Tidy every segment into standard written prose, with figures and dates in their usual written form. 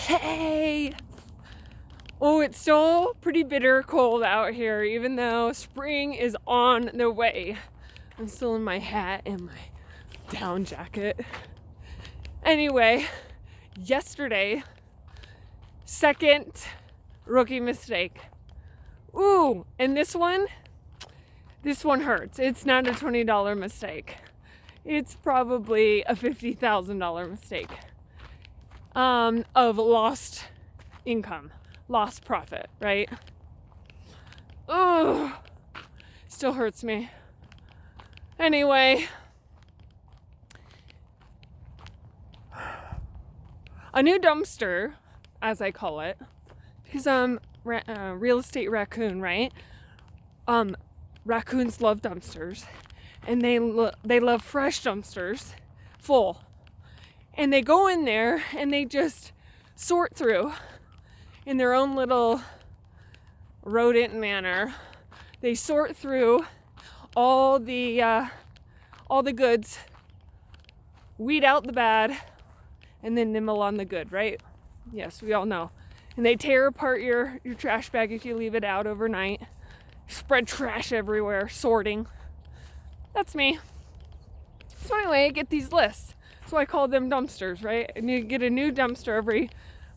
Hey! Oh, it's still pretty bitter cold out here, even though spring is on the way. I'm still in my hat and my down jacket. Anyway, yesterday, second rookie mistake. Ooh, and this one hurts. It's not a $20 mistake. It's probably a $50,000 mistake of lost income, lost profit, right? Ugh, still hurts me. Anyway, a new dumpster, as I call it, because I'm real estate raccoon, right? Raccoons love dumpsters, and they love fresh dumpsters, full. And they go in there and they just sort through in their own little rodent manner. They sort through all the goods, weed out the bad, and then nibble on the good, right? Yes, we all know. And they tear apart your trash bag if you leave it out overnight. Spread trash everywhere, sorting. That's me. So anyway, I get these lists. So I call them dumpsters, right? And you get a new dumpster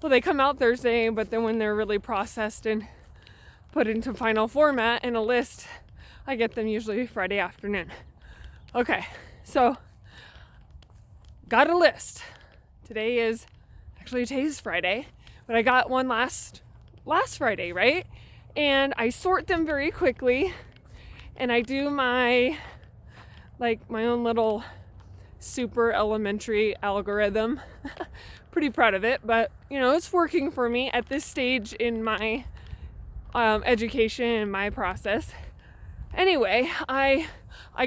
they come out Thursday, but then when they're really processed and put into final format in a list, I get them usually Friday afternoon. Okay, so got a list. Today's Friday, but I got one last Friday, right? And I sort them very quickly, and I do my own little super elementary algorithm. Pretty proud of it, but it's working for me at this stage in my education and my process. Anyway, I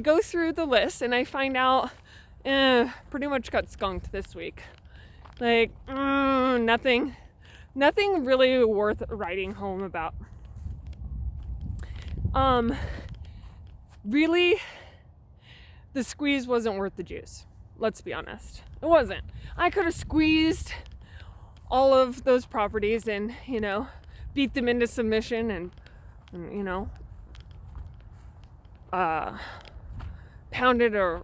go through the list and I find out pretty much got skunked this week. Nothing really worth writing home about. Really, the squeeze wasn't worth the juice. Let's be honest. It wasn't. I could have squeezed all of those properties and, beat them into submission and pounded a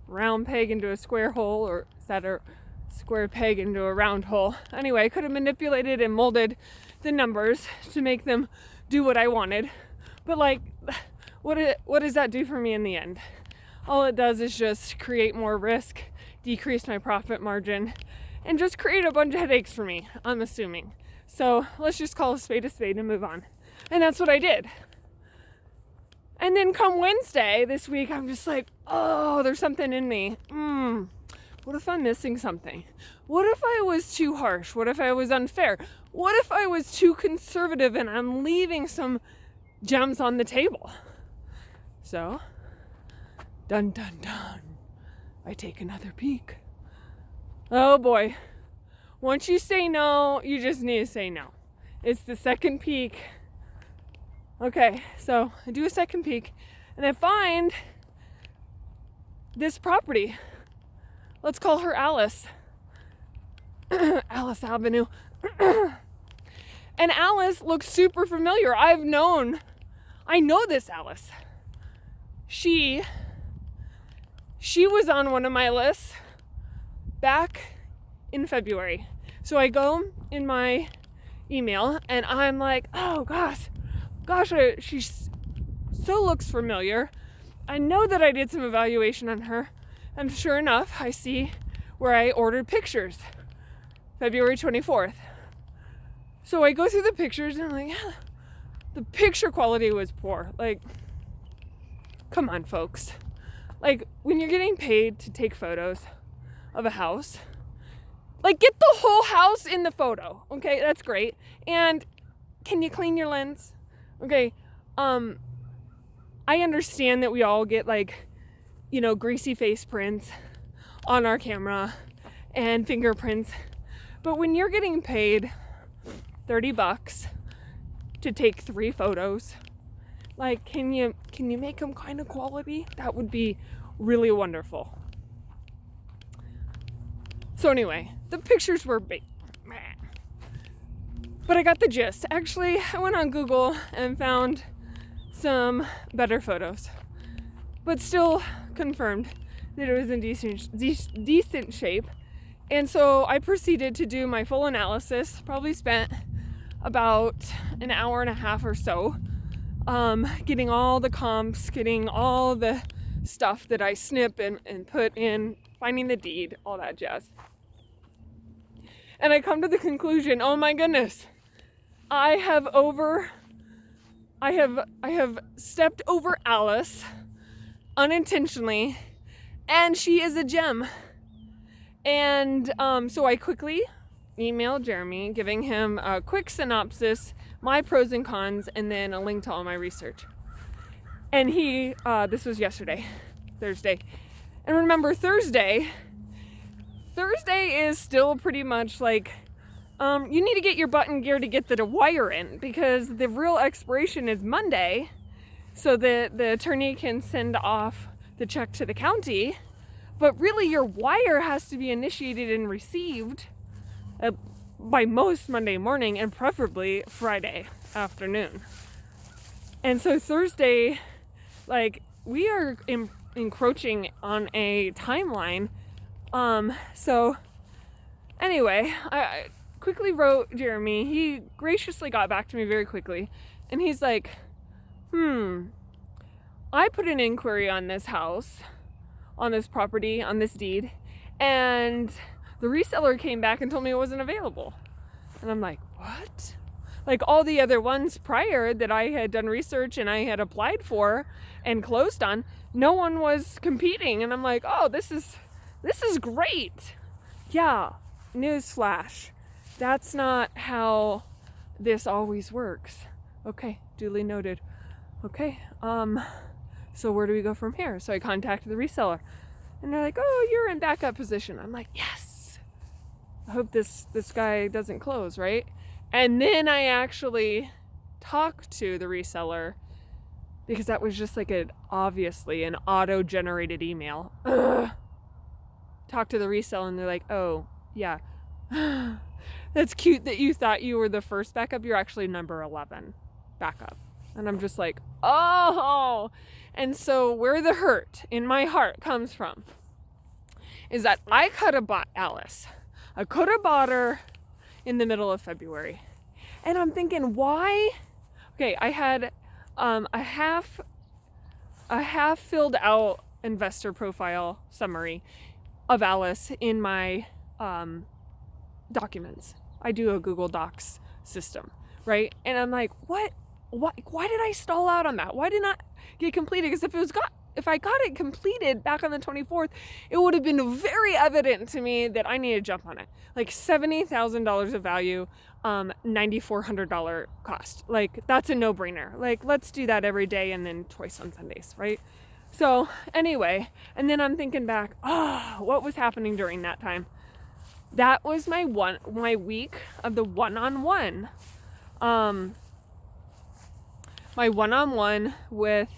round peg into a square hole, or set a square peg into a round hole. Anyway, I could have manipulated and molded the numbers to make them do what I wanted. But what does that do for me in the end? All it does is just create more risk, decrease my profit margin, and just create a bunch of headaches for me, I'm assuming. So let's just call a spade and move on. And that's what I did. And then come Wednesday this week, I'm just like, oh, there's something in me. What if I'm missing something? What if I was too harsh? What if I was unfair? What if I was too conservative and I'm leaving some gems on the table? So, dun dun dun, I take another peek. Oh boy. Once you say no, you just need to say no. It's the second peek. Okay, so I do a second peek and I find this property. Let's call her Alice. Alice Avenue. And Alice looks super familiar. I know this Alice. She was on one of my lists back in February. So I go in my email and I'm like, oh gosh, she so looks familiar. I know that I did some evaluation on her, and sure enough, I see where I ordered pictures, February 24th. So I go through the pictures and I'm like, yeah, the picture quality was poor. Come on, folks. When you're getting paid to take photos of a house, get the whole house in the photo. Okay, that's great. And can you clean your lens? Okay, I understand that we all get greasy face prints on our camera and fingerprints, but when you're getting paid $30 to take 3 photos, can you make them kind of quality? That would be really wonderful. So anyway, the pictures were But I got the gist. Actually, I went on Google and found some better photos, but still confirmed that it was in decent shape. And so I proceeded to do my full analysis. Probably spent about an hour and a half or so, getting all the comps, getting all the stuff that I snip and put in, finding the deed, all that jazz. And I come to the conclusion, oh my goodness, I have stepped over Alice unintentionally, and she is a gem. And so I quickly emailed Jeremy, giving him a quick synopsis, my pros and cons, and then a link to all my research. And he, this was yesterday, Thursday. And remember, Thursday is still pretty much like, you need to get your butt in gear to get the wire in, because the real expiration is Monday, so that the attorney can send off the check to the county. But really, your wire has to be initiated and received by most Monday morning, and preferably Friday afternoon. And so Thursday, like, we are encroaching on a timeline. So anyway, I quickly wrote Jeremy. He graciously got back to me very quickly. And he's like, I put an inquiry on this house, on this property, on this deed, and the reseller came back and told me it wasn't available. And I'm like, what? Like, all the other ones prior that I had done research and I had applied for and closed on, no one was competing. And I'm like, oh, this is great. Yeah, newsflash. That's not how this always works. Okay, duly noted. Okay, so where do we go from here? So I contacted the reseller, and they're like, oh, you're in backup position. I'm like, yes. I hope this guy doesn't close, right? And then I actually talked to the reseller, because that was just like obviously an auto-generated email. Talked to the reseller, and they're like, oh, yeah. That's cute that you thought you were the first backup. You're actually number 11 backup. And I'm just like, oh. And so where the hurt in my heart comes from is that I could have bought Alice. I could have bought her in the middle of February. And I'm thinking, why? Okay, I had a half filled out investor profile summary of Alice in my documents. I do a Google Docs system, right? And I'm like, what? Why did I stall out on that? Why did not get completed? Because if I got it completed back on the 24th, it would have been very evident to me that I need to jump on it. Like $70,000 of value, $9,400 cost. Like, that's a no-brainer. Like, let's do that every day and then twice on Sundays, right? So anyway, and then I'm thinking back, what was happening during that time? That was my week of the one-on-one. My one-on-one with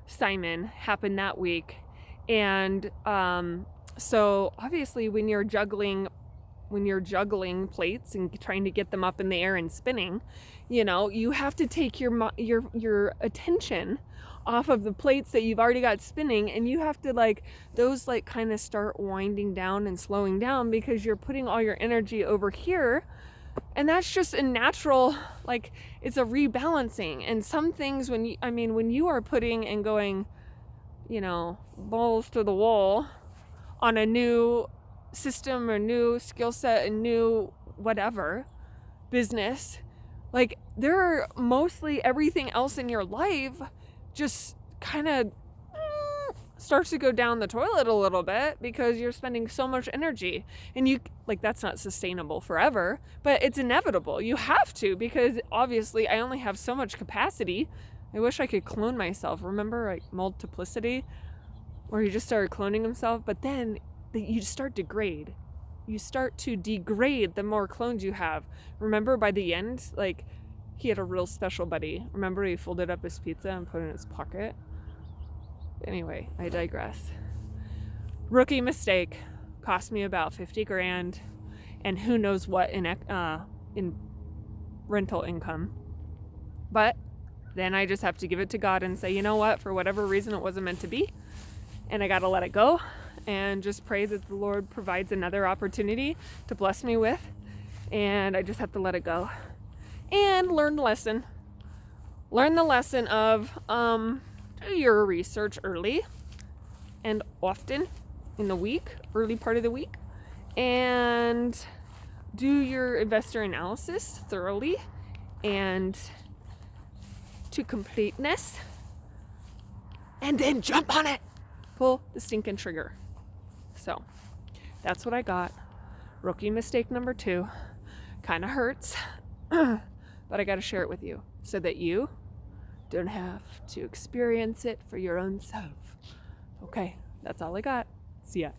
Simon happened that week. And so obviously when you're juggling plates and trying to get them up in the air and spinning, you have to take your attention off of the plates that you've already got spinning, and you have to those kind of start winding down and slowing down, because you're putting all your energy over here. And that's just a natural, it's a rebalancing. And some things when you are putting and going, balls to the wall on a new system or new skill set, a new whatever business, there are mostly everything else in your life just kind of starts to go down the toilet a little bit, because you're spending so much energy, and that's not sustainable forever, but it's inevitable. You have to, because obviously I only have so much capacity. I wish I could clone myself. Remember multiplicity, where he just started cloning himself, but then you start degrade. You start to degrade the more clones you have. Remember, by the end, he had a real special buddy. Remember, he folded up his pizza and put it in his pocket? Anyway, I digress. Rookie mistake. Cost me about $50,000, and who knows what in rental income. But then I just have to give it to God and say, you know what, for whatever reason it wasn't meant to be, and I got to let it go and just pray that the Lord provides another opportunity to bless me with, and I just have to let it go and learn the lesson. Learn the lesson of do your research early and often in the week, early part of the week, and do your investor analysis thoroughly and to completeness, and then jump on it. Pull the stinking trigger. So that's what I got. Rookie mistake number 2. Kind of hurts, but I got to share it with you so that you don't have to experience it for your own self. Okay, that's all I got. See ya.